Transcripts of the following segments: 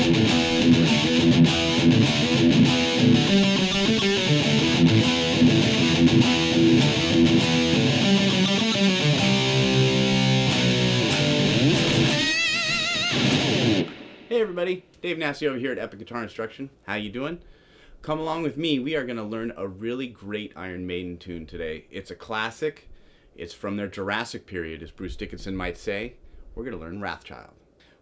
Hey everybody, Dave Nassi over here at Epic Guitar Instruction. How you doing? Come along with me. We are going to learn a really great Iron Maiden tune today. It's a classic. It's from their Jurassic period, as Bruce Dickinson might say. We're going to learn Wrathchild.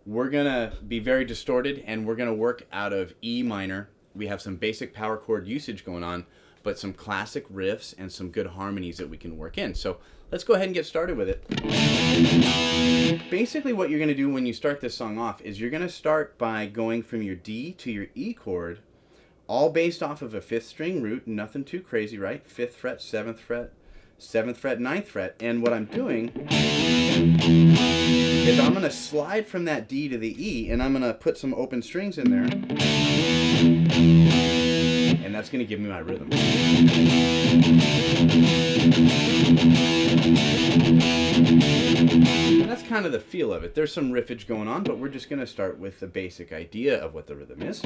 We're going to be very distorted, and we're going to work out of E minor. We have some basic power chord usage going on, but some classic riffs and some good harmonies that we can work in. So let's go ahead and get started with it. Basically what you're going to do when you start this song off is you're going to start by going from your D to your E chord, all based off of a 5th string root, nothing too crazy, right? 5th fret, 7th fret, 7th fret, 9th fret. And what I'm doing is I'm going to slide from that D to the E, and I'm going to put some open strings in there. And that's going to give me my rhythm. And that's kind of the feel of it. There's some riffage going on, but we're just going to start with the basic idea of what the rhythm is.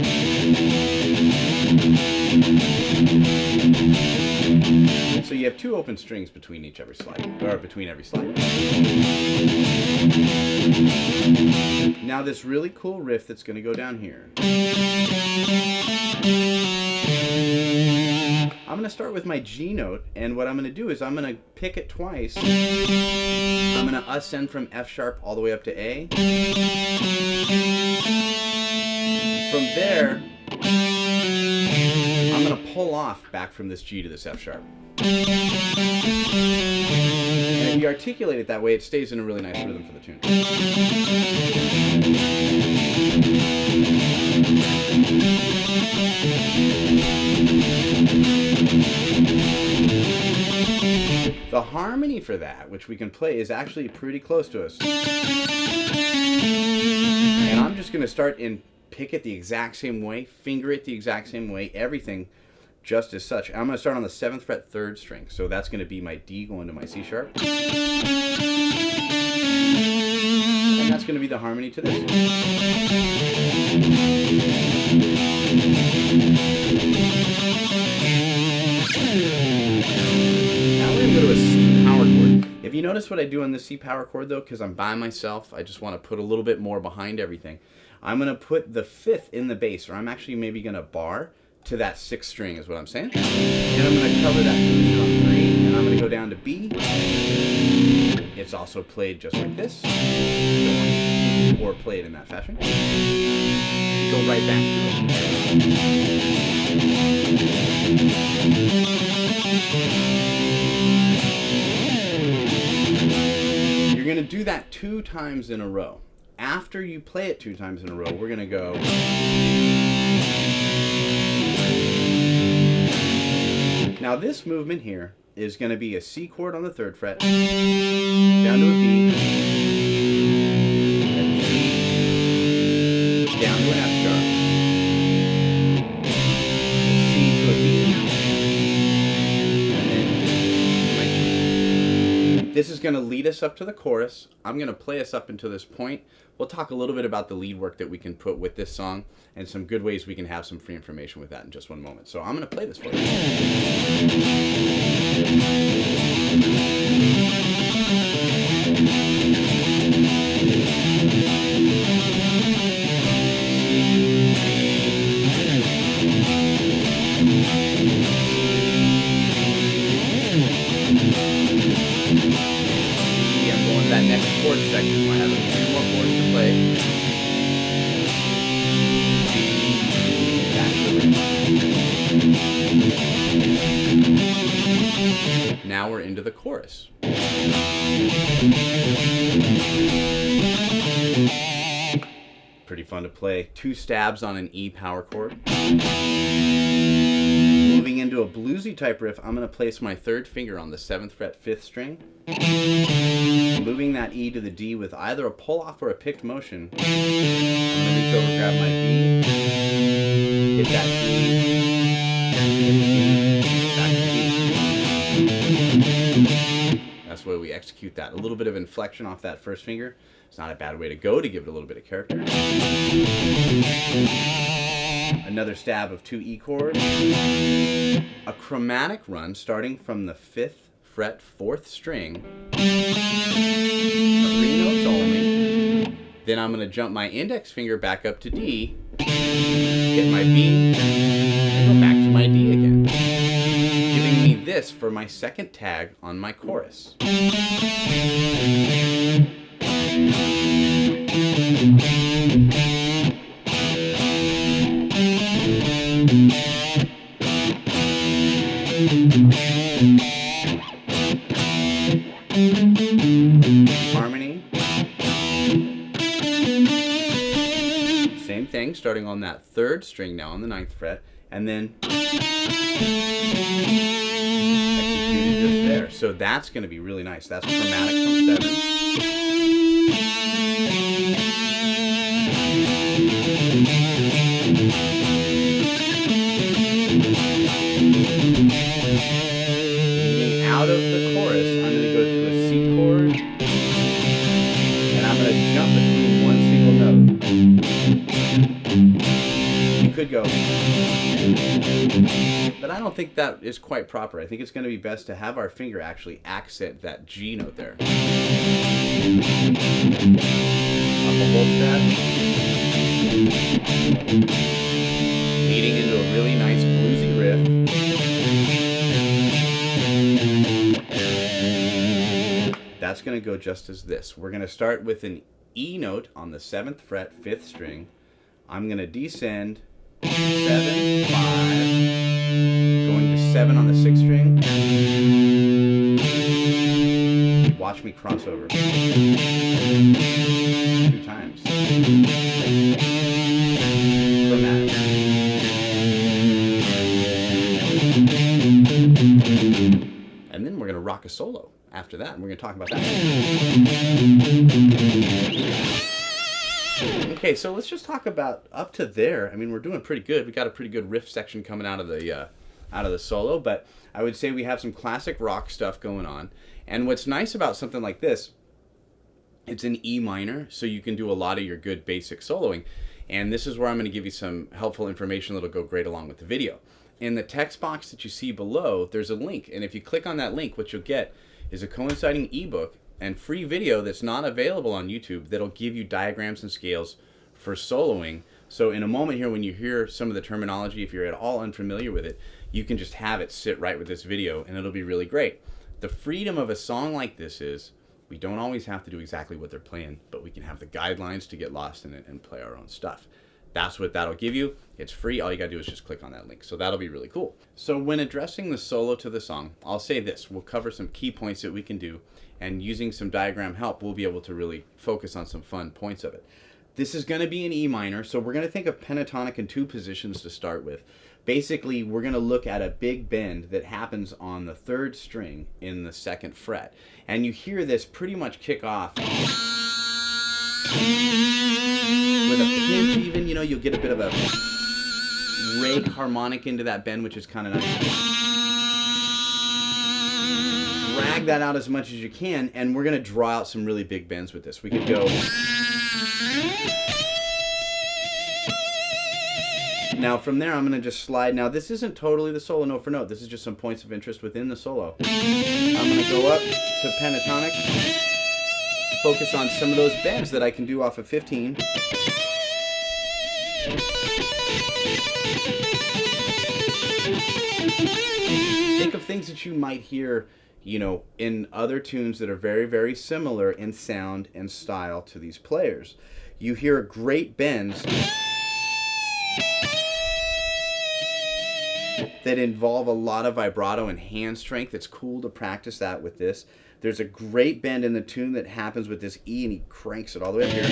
So you have 2 open strings between every slide. Now this really cool riff that's going to go down here. I'm going to start with my G note, and what I'm going to do is I'm going to pick it twice. I'm going to ascend from F sharp all the way up to A. From there, I'm going to pull off back from this G to this F sharp. And if you articulate it that way, it stays in a really nice rhythm for the tune. The harmony for that, which we can play, is actually pretty close to us. And I'm just going to start and pick it the exact same way, finger it the exact same way, everything just as such. I'm going to start on the 7th fret 3rd string. So that's going to be my D going to my C sharp. And that's going to be the harmony to this. If you notice what I do on this C power chord though, because I'm by myself, I just want to put a little bit more behind everything. I'm going to put the 5th in the bass, or I'm actually maybe going to bar to that 6th string is what I'm saying. And I'm going to cover that position on 3, and I'm going to go down to B. It's also played just like this, or played in that fashion. Go right back to it. You're going to do that 2 times in a row. After you play it 2 times in a row, we're going to go. Now this movement here is going to be a C chord on the 3rd fret, down to a B, and G, down to an F sharp, C to a B, and then my G. This is going to lead us up to the chorus. I'm going to play us up until this point. We'll talk a little bit about the lead work that we can put with this song and some good ways we can have some free information with that in just one moment. So I'm going to play this for you. I'm going to that next chord section. I have a few more chords to play. Now we're into the chorus. Pretty fun to play. 2 stabs on an E power chord. Moving into a bluesy type riff, I'm going to place my 3rd finger on the 7th fret 5th string. Moving that E to the D with either a pull off or a picked motion. I'm going to reach over, grab my B, hit that E, back to E. That's way we execute that. A little bit of inflection off that first finger. It's not a bad way to go to give it a little bit of character. Another stab of 2 E chords. A chromatic run starting from the 5th fret, 4th string. 3 notes only. Then I'm going to jump my index finger back up to D, hit my B, and go back to my D again, giving me this for my second tag on my chorus. Harmony. Same thing, starting on that 3rd string now on the 9th fret, and then executed just there. So that's going to be really nice. That's chromatic from 7. Leading out of the chorus, I'm going to go to a C chord, and I'm going to jump between one single note. You could go, but I don't think that is quite proper. I think it's going to be best to have our finger actually accent that G note there. Up a whole step, leading into a really nice bluesy riff. That's going to go just as this. We're going to start with an E note on the 7th fret, 5th string. I'm going to descend 7, 5, going to 7 on the 6th string. Watch me cross over 2 times. Chromatic. And then we're going to rock a solo after that, and we're going to talk about that. Okay, so let's just talk about up to there. I mean, we're doing pretty good. We got a pretty good riff section coming out of the solo, but I would say we have some classic rock stuff going on. And what's nice about something like this, it's in E minor, so you can do a lot of your good basic soloing. And this is where I'm going to give you some helpful information that'll go great along with the video. In the text box that you see below, there's a link, and if you click on that link, what you'll get is a coinciding ebook and free video that's not available on YouTube that'll give you diagrams and scales for soloing. So in a moment here, when you hear some of the terminology, if you're at all unfamiliar with it, you can just have it sit right with this video, and it'll be really great. The freedom of a song like this is we don't always have to do exactly what they're playing, but we can have the guidelines to get lost in it and play our own stuff. That's what that'll give you. It's free. All you gotta do is just click on that link. So that'll be really cool. So when addressing the solo to the song, I'll say this. We'll cover some key points that we can do, and using some diagram help, we'll be able to really focus on some fun points of it. This is gonna be in E minor, so we're gonna think of pentatonic in 2 positions to start with. Basically, we're gonna look at a big bend that happens on the 3rd string in the 2nd fret. And you hear this pretty much kick off with a pinch even, you know, you'll get a bit of a rake harmonic into that bend, which is kind of nice. Drag that out as much as you can, and we're going to draw out some really big bends with this. We could go... Now from there, I'm going to just slide. Now this isn't totally the solo note for note. This is just some points of interest within the solo. I'm going to go up to pentatonic. Focus on some of those bends that I can do off of 15. Think of things that you might hear, you know, in other tunes that are very, very similar in sound and style to these players. You hear great bends that involve a lot of vibrato and hand strength. It's cool to practice that with this. There's a great bend in the tune that happens with this E, and he cranks it all the way up here.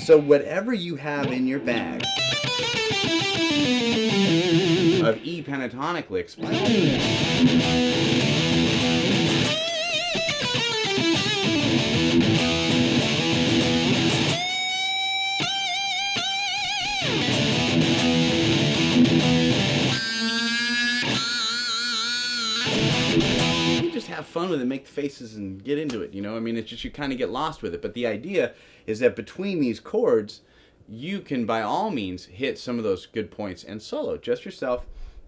So whatever you have in your bag of E pentatonic licks, fun with it, make the faces and get into it, you know? I mean, it's just you kind of get lost with it. But the idea is that between these chords, you can, by all means, hit some of those good points and solo just yourself,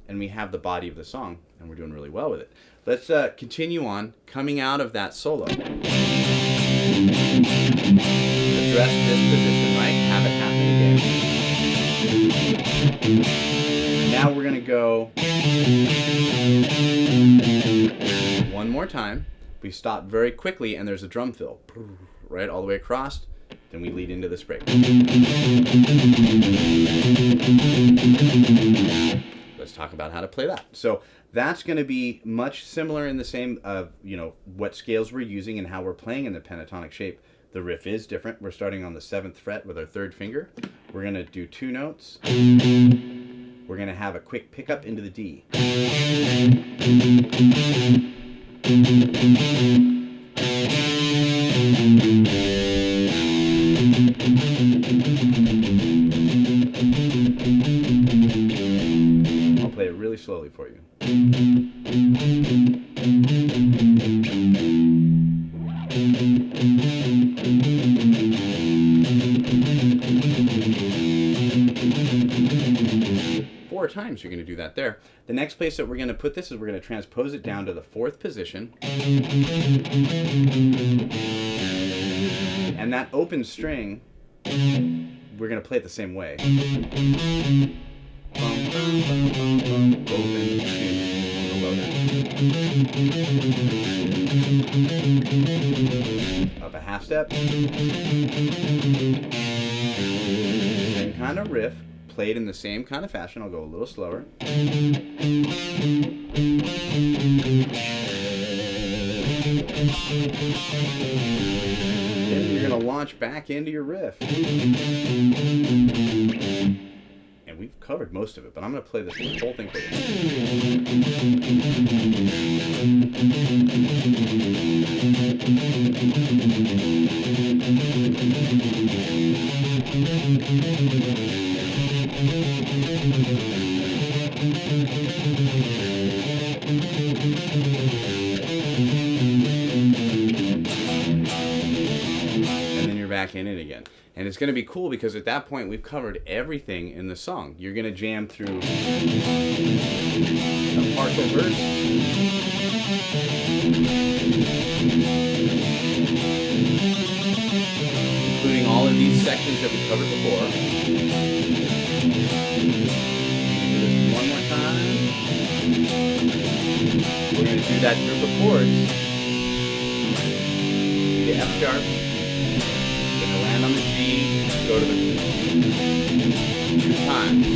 and we have the body of the song, and we're doing really well with it. Let's continue on, coming out of that solo. Address this position, right? Have it happen again. Now we're going to go one more time. We stop very quickly, and there's a drum fill, right, all the way across. Then we lead into this break. Let's talk about how to play that. So that's going to be much similar in the same, you know, what scales we're using and how we're playing in the pentatonic shape. The riff is different. We're starting on the 7th fret with our 3rd finger. We're going to do 2 notes. We're going to have a quick pickup into the D. I'll play it really slowly for you. 4 times you're going to do that there. The next place that we're going to put this is we're going to transpose it down to the 4th position. And that open string, we're going to play it the same way. Up a half step. Same kind of riff, played in the same kind of fashion. I'll go a little slower. Then you're going to launch back into your riff. And we've covered most of it, but I'm going to play this whole thing for you. Back in it again. And it's going to be cool because at that point we've covered everything in the song. You're going to jam through a partial verse, including all of these sections that we covered before. Do this one more time. We're going to do that group of chords. The F sharp. Land on the G, go to the 2 times.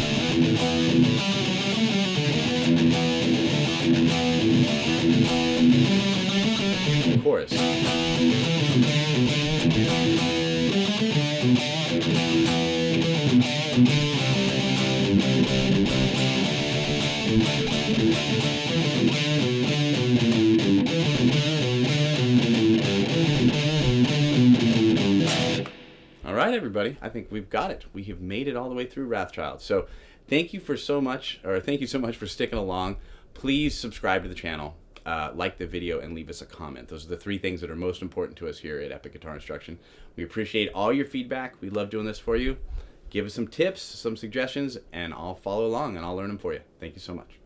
Chorus. All right, everybody. I think we've got it. We have made it all the way through Wrathchild. So thank you so much for sticking along. Please subscribe to the channel, like the video, and leave us a comment. Those are the 3 things that are most important to us here at Epic Guitar Instruction. We appreciate all your feedback. We love doing this for you. Give us some tips, some suggestions, and I'll follow along and I'll learn them for you. Thank you so much.